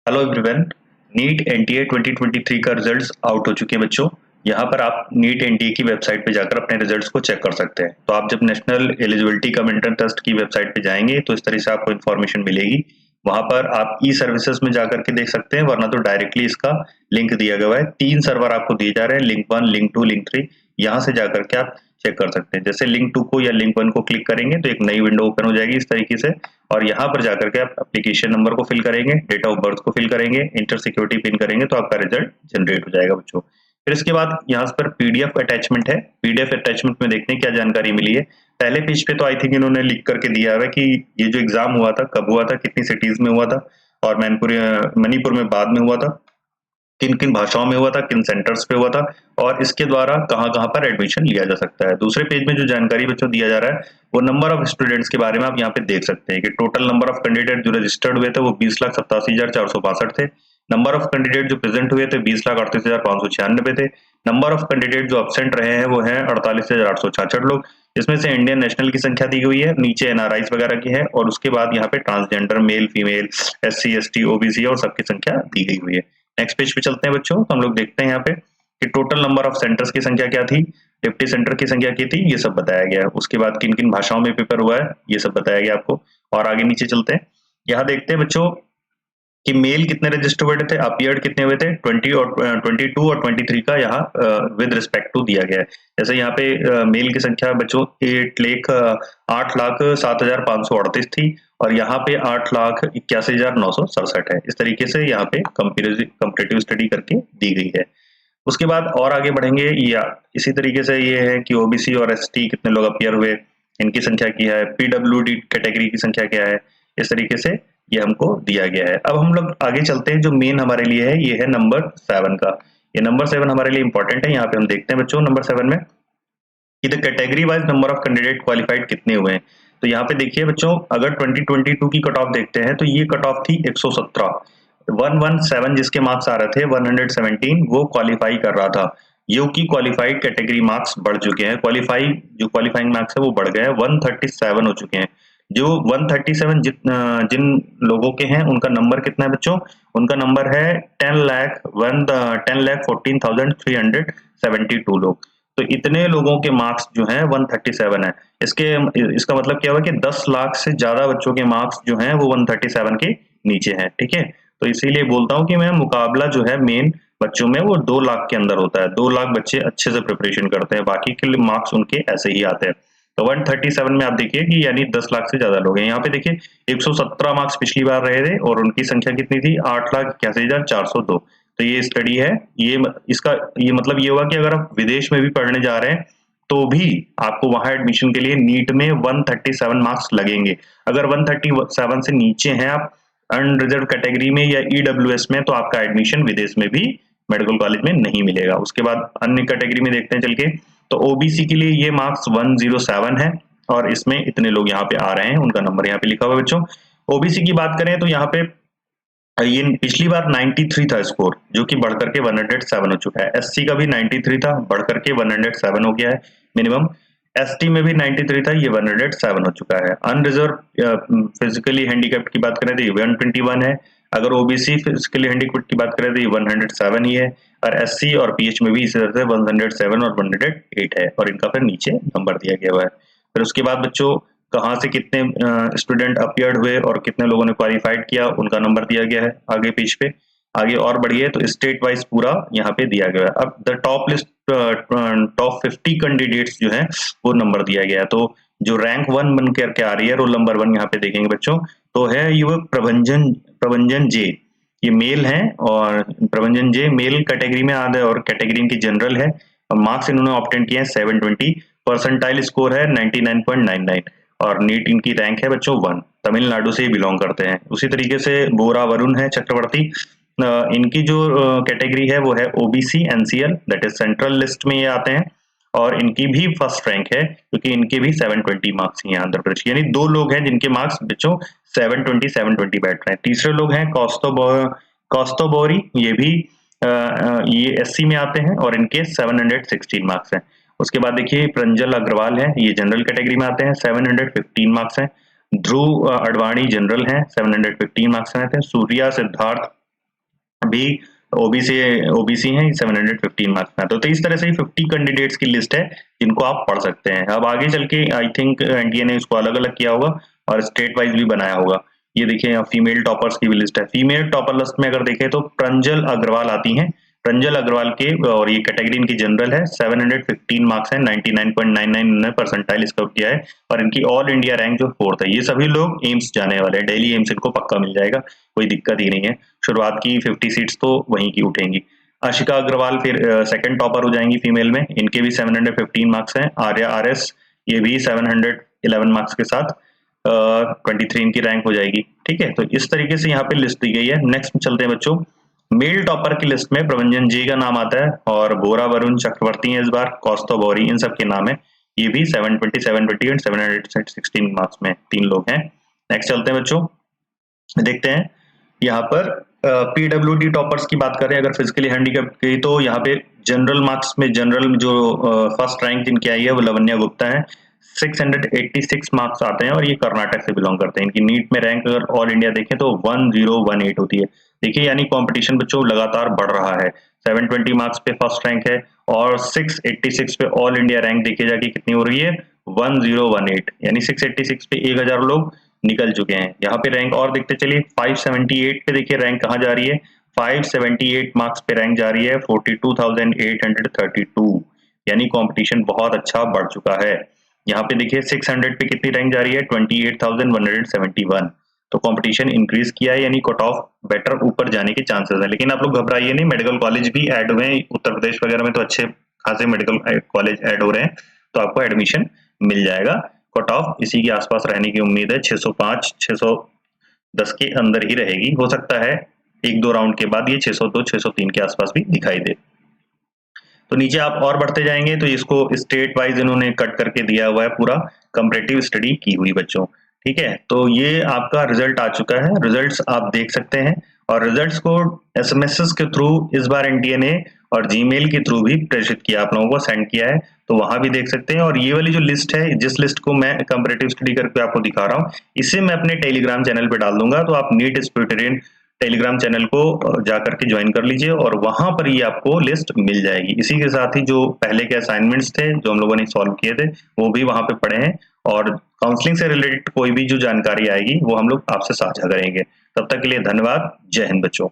Hello everyone. NEET NTA 2023 का results out हो चुके हैं बच्चों। यहाँ पर आप नीट एनटीए की वेबसाइट पे जाकर अपने रिजल्ट्स को चेक कर सकते हैं। तो आप जब national eligibility cum entrance test की वेबसाइट पे जाएंगे तो इस तरह से आपको इन्फॉर्मेशन मिलेगी। वहां पर आप ई सर्विसेज में जाकर के देख सकते हैं, वरना तो डायरेक्टली इसका लिंक दिया गया है। 3 सर्वर आपको दिए जा रहे हैं, लिंक 1, लिंक 2, लिंक 3। यहाँ से जाकर के आप चेक कर सकते हैं। जैसे लिंक 2 को या लिंक 1 को क्लिक करेंगे तो एक नई विंडो ओपन हो जाएगी इस तरीके से, और यहाँ पर जाकर के आप एप्लीकेशन नंबर को फिल करेंगे, डेट ऑफ बर्थ को फिल करेंगे, इंटर सिक्योरिटी पिन करेंगे तो आपका रिजल्ट जनरेट हो जाएगा बच्चों। फिर इसके बाद यहाँ पर पीडीएफ अटैचमेंट है। पीडीएफ अटैचमेंट में देखते हैं क्या जानकारी मिली है। पहले पेज पे तो आई थिंक इन्होंने लिख करके दिया है कि ये जो एग्जाम हुआ था कब हुआ था, कितनी सिटीज में हुआ था, और मणिपुर में बाद में हुआ था, किन किन भाषाओं में हुआ था, किन सेंटर्स पे हुआ था, और इसके द्वारा कहाँ कहाँ पर एडमिशन लिया जा सकता है। दूसरे पेज में जो जानकारी बच्चों दिया जा रहा है वो नंबर ऑफ स्टूडेंट्स के बारे में आप यहाँ पे देख सकते हैं कि टोटल नंबर ऑफ कैंडिडेट जो रजिस्टर्ड हुए थे वो 20,87,462 थे। नंबर ऑफ कैंडिडेट जो प्रेजेंट हुए थे 20,38,596 थे। नंबर ऑफ कैंडिडेट जो एब्सेंट रहे हैं वो है 48,866 लोग। इसमें से इंडियन नेशनल की संख्या दी हुई है, नीचे एनआरआईज वगैरह की है, और उसके बाद यहाँ पे transgender, male, female, SC, ST, OBC और सबकी संख्या दी गई हुई है। नेक्स्ट पेज पे चलते हैं बच्चों, तो हम लोग देखते हैं यहाँ पे कि टोटल नंबर ऑफ सेंटर्स की संख्या क्या थी, डिप्टी सेंटर की संख्या क्या थी, ये सब बताया गया है। उसके बाद किन किन भाषाओं में पेपर हुआ है ये सब बताया गया आपको। और आगे नीचे चलते हैं, यहाँ देखते हैं बच्चों कि मेल कितने रजिस्टर हुए थे, अपीयर्ड कितने हुए थे, 22 और 23 का यहाँ विद रिस्पेक्ट टू दिया गया है। जैसे यहाँ पे मेल की संख्या बच्चों 8,07,538 थी, और यहाँ पे 8,81,967 है। इस तरीके से यहाँ पे कंपेरेटिव स्टडी करके दी गई है। उसके बाद और आगे बढ़ेंगे, या इसी तरीके से ये है कि ओबीसी और एसटी कितने लोग अपीयर हुए, इनकी संख्या क्या है, पीडब्ल्यूडी कैटेगरी की संख्या क्या है, इस तरीके से ये हमको दिया गया है। अब हम लोग आगे चलते हैं, जो मेन हमारे लिए है ये है नंबर 7 का। ये नंबर 7 हमारे लिए इंपॉर्टेंट है। यहाँ पे हम देखते हैं बच्चों नंबर 7 में कि the category wise number of candidate qualified कितने हुए हैं। तो यहाँ पे देखिए बच्चों, अगर 2022 की कट ऑफ देखते हैं तो ये कट ऑफ थी 117। 117 जिसके मार्क्स आ रहे थे, 117 वो क्वालिफाई कर रहा था। यो की क्वालिफाइड कैटेगरी मार्क्स बढ़ चुके हैं, क्वालिफाइंग मार्क्स है वो बढ़ गए हैं, 137 हो चुके हैं। जो 137 जिन लोगों के हैं उनका नंबर कितना है बच्चों, उनका नंबर है 10,14,372 लोग। तो इतने लोगों के मार्क्स जो हैं 137 है। इसका मतलब क्या हुआ कि 10 लाख से ज्यादा बच्चों के मार्क्स जो हैं वो 137 के नीचे हैं। ठीक है, तो इसीलिए बोलता हूँ कि मैं मुकाबला जो है मेन बच्चों में वो 2 लाख के अंदर होता है। 2 लाख बच्चे अच्छे से प्रिपरेशन करते हैं, बाकी के मार्क्स उनके ऐसे ही आते हैं। तो 137 में आप देखिए कि यानी 10 लाख से ज्यादा लोग हैं। यहाँ पे देखिए 117 मार्क्स पिछली बार रहे थे, और उनकी संख्या कितनी थी, 8,81,402। तो ये स्टडी है, ये मतलब ये हुआ कि अगर आप विदेश में भी पढ़ने जा रहे हैं तो भी आपको वहां एडमिशन के लिए नीट में 137 मार्क्स लगेंगे। अगर 137 से नीचे हैं आप अनरिजर्व कैटेगरी में या ईडब्ल्यूएस में, तो आपका एडमिशन विदेश में भी मेडिकल कॉलेज में नहीं मिलेगा। उसके बाद अन्य कैटेगरी में देखते हैं चल के, तो ओबीसी के लिए ये मार्क्स 107 है, और इसमें इतने लोग यहाँ पे आ रहे हैं, उनका नंबर यहाँ पे लिखा हुआ है बच्चों। ओबीसी की बात करें तो यहाँ पे ये पिछली बार 93 था स्कोर, जो कि बढ़कर के 107 हो चुका है। एससी का भी 93 था, बढ़कर के 107 हो गया है मिनिमम। एसटी में भी 93 था, ये 107 हो चुका है। अनरिजर्व फिजिकली हैंडीकैप्ड की बात करें तो ये 121 है। अगर ओबीसी फिजिकली हैंडीकैप्ड की बात करें तो ये 107 ही है, और एससी और पीएच में भी इसी तरह से 107 और 108 है, और इनका फिर नीचे नंबर दिया गया हुआ है। फिर उसके बाद बच्चों कहाँ से कितने स्टूडेंट अपीयर्ड हुए और कितने लोगों ने क्वालिफाइड किया, उनका नंबर दिया गया है आगे पेज पे। आगे और बढ़िए तो स्टेट वाइज पूरा यहाँ पे दिया गया है। अब the top list, top 50 candidates जो हैं वो नंबर दिया गया है। तो जो रैंक 1 बन करके आ रही है, रोल नंबर 1 यहाँ पे देखेंगे बच्चों, तो है युवक प्रभंजन जे, ये मेल है, और प्रभंजन जे मेल कैटेगरी में आते हैं, और कैटेगरी इनकी जनरल है। मार्क्स इन्होंने ऑब्टेन किए हैं 720, परसेंटाइल स्कोर है 99.99, और नीट इनकी रैंक है बच्चों 1, तमिलनाडु से ही बिलोंग करते हैं। उसी तरीके से बोरा वरुण है चक्रवर्ती, इनकी जो कैटेगरी है वो है OBC NCL, that is central list में ये आते हैं, और इनकी भी फर्स्ट रैंक है क्योंकि इनके भी 720 मार्क्स ही हैं आंध्र प्रदेश, यानी 2 लोग हैं जिनके मार्क्स बच्चों 720 बैठ रहे हैं। तीसरे लोग हैं कौस्तोबोरी, ये भी ये एससी में आते हैं, और इनके 716 मार्क्स हैं। उसके बाद देखिए प्रंजल अग्रवाल है, ये जनरल कैटेगरी में आते हैं, 715 मार्क्स हैं। ध्रुव अडवाणी जनरल हैं, 715 मार्क्स रहते हैं। सूर्या सिद्धार्थ अभी ओबीसी ओबीसी हैं 715 मार्क्स में। तो इस तरह से 50 कैंडिडेट्स की लिस्ट है जिनको आप पढ़ सकते हैं। अब आगे चल के आई थिंक एनटीए ने इसको अलग अलग किया होगा और स्टेट वाइज भी बनाया होगा। ये देखिए यहाँ फीमेल टॉपर्स की भी लिस्ट है। फीमेल टॉपर लिस्ट में अगर देखें तो प्रंजल अग्रवाल आती हैं। प्रंजल अग्रवाल के, और ये कैटेगरी इनकी जनरल है, 715 मार्क्स है, 99.99 परसेंटाइल स्कोर किया है और इनकी ऑल इंडिया रैंक जो 4th है। ये सभी लोग एम्स जाने वाले हैं, दिल्ली एम्स इनको पक्का मिल जाएगा, कोई दिक्कत ही नहीं है। शुरुआत की 50 सीट्स तो वहीं की उठेंगी। आशिका अग्रवाल फिर सेकंड टॉपर हो जाएंगी फीमेल में, इनके भी 715 मार्क्स हैं। आर्या आरएस, ये भी 711 मार्क्स के साथ 23 इनकी रैंक हो जाएगी। ठीक है, तो इस तरीके से यहाँ पे लिस्ट दी गई है। नेक्स्ट चलते हैं बच्चों, मेल टॉपर की लिस्ट में प्रभंजन जी का नाम आता है और बोरा वरुण चक्रवर्ती है इस बार, कौस्तव गौरी, इन सब के नाम है। ये भी 720, 720 एंड 716 मार्क्स में 3 लोग हैं। नेक्स्ट चलते हैं बच्चों, देखते हैं यहाँ पर पीडब्ल्यूडी टॉपर्स की बात करें अगर फिजिकली हैंडीकैप की, तो यहाँ पे जनरल मार्क्स में जनरल जो फर्स्ट रैंक जिनकी आई है वो लवन्या गुप्ता है, 686 मार्क्स आते हैं और ये कर्नाटक से बिलोंग करते हैं। इनकी नीट में रैंक अगर ऑल इंडिया देखें तो 1018 होती है। देखिए यानी कंपटीशन बच्चों लगातार बढ़ रहा है। 720 मार्क्स पे फर्स्ट रैंक है और 686 पे ऑल इंडिया रैंक देखी जाके कितनी हो रही है, 1018, यानी 686 पे 1000 लोग निकल चुके हैं। यहाँ पे रैंक और देखते चलिए, 578 पे देखिए रैंक कहाँ जा रही है, 578 मार्क्स पे रैंक जा रही है 42,832, यानी कंपटीशन बहुत अच्छा बढ़ चुका है। यहाँ पे देखिए 600 पे कितनी रैंक जा रही है, 28,171। तो कंपटीशन इंक्रीज किया है, यानी कट ऑफ बेटर ऊपर जाने के चांसेस है। लेकिन आप लोग घबराइए नहीं, मेडिकल कॉलेज भी ऐड हुए हैं उत्तर प्रदेश वगैरह में, तो अच्छे खासे मेडिकल कॉलेज ऐड हो रहे हैं, तो आपको एडमिशन मिल जाएगा। कट ऑफ इसी के आसपास रहने की उम्मीद है, 605 610 के अंदर ही रहेगी। हो सकता है एक दो राउंड के बाद ये 602 603 के आसपास भी दिखाई दे। तो नीचे आप और बढ़ते जाएंगे तो इसको स्टेट वाइज इन्होंने कट करके दिया हुआ है, पूरा कंपैरेटिव स्टडी की हुई बच्चों। ठीक है, तो ये आपका रिजल्ट आ चुका है, रिजल्ट्स आप देख सकते हैं और रिजल्ट्स को एसएमएस के थ्रू इस बार एनटीए ने और जीमेल के थ्रू भी प्रेषित किया, आप लोगों को सेंड किया है, तो वहां भी देख सकते हैं। और ये वाली जो लिस्ट है, जिस लिस्ट को मैं कंपैरेटिव स्टडी करके आपको दिखा रहा हूँ, इसे मैं अपने टेलीग्राम चैनल पे डाल दूंगा, तो आप नीट स्पिरिटेरियन टेलीग्राम चैनल को जाकर के ज्वाइन कर लीजिए और वहां पर ये आपको लिस्ट मिल जाएगी। इसी के साथ ही जो पहले के असाइनमेंट्स थे जो हम लोगों ने सॉल्व किए थे वो भी वहां पे पड़े हैं और काउंसलिंग से रिलेटेड कोई भी जो जानकारी आएगी वो हम लोग आपसे साझा करेंगे। तब तक के लिए धन्यवाद, जय हिंद बच्चों।